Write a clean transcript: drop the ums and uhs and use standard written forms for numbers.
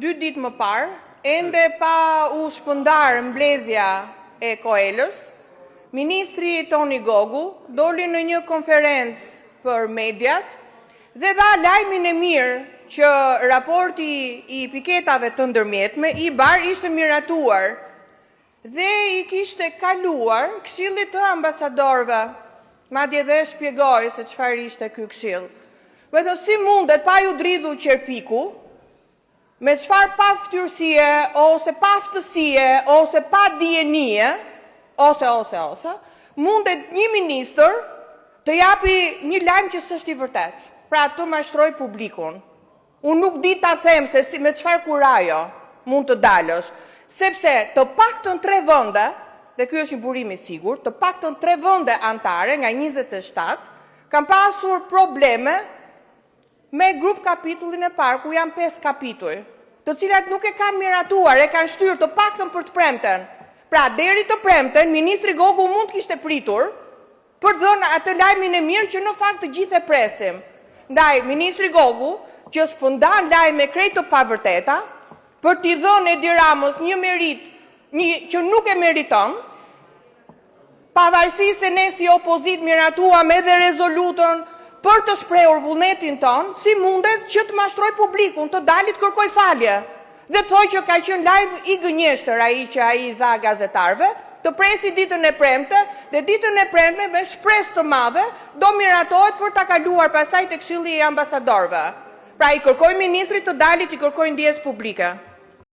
2 ditë më parë, ende pa u shpëndar mbledhja e Koelës, Ministri Toni Gogu doli në një konferencë për mediat dhe dha lajmin e mirë që raporti i piketave të ndërmjetme i bar ishte miratuar dhe i kishte kaluar këshillit të ambasadorëve, madje dhe shpjegoi se çfarë ishte ky këshill. Me thënë, si mundet pa ju dridhur qerpiku, me çfarë pa ftyrësie, ose pa aftësie, ose pa dijenie, ose, mundet një ministër të japi një lajm që s'është i vërtet. Pra të mashtroj publikun. Unë nuk di ta them se me çfarë kurajo mund të dalësh, sepse të paktën 3 vende, dhe ky është një burim i sigurt, të paktën 3 vende anëtare nga 27 kanë pasur probleme me grup kapitullin e parë, ku janë 5 kapituj, të cilat nuk e kanë miratuar, e kanë shtyrë të paktën për të premten. Pra, deri të premten, Ministri Gogu mund të kishte pritur për të dhënë atë lajmin e mirë që në fakt të gjithë e presim. Ndaj, Ministri Gogu, që shpëndan lajme krejt të pavërteta, për t'i dhënë Edi Ramës një merit që nuk e meriton, pavarësisht se ne si opozit miratuam edhe rezolutën për të shprehur vullnetin ton, si mundet që të mashtroj publikun, të dalit kërkoj falje, dhe thoj që ka qenë lajm i gënjeshtër ai që ai dha gazetarëve, të presi ditën e premte, dhe ditën e premte me shpresë të madhe do miratohet për ta kaluar pasaj tek Këshilli i Ambasadorëve. Pra i kërkoj ministrit të dalit, i kërkoj ndjes publike.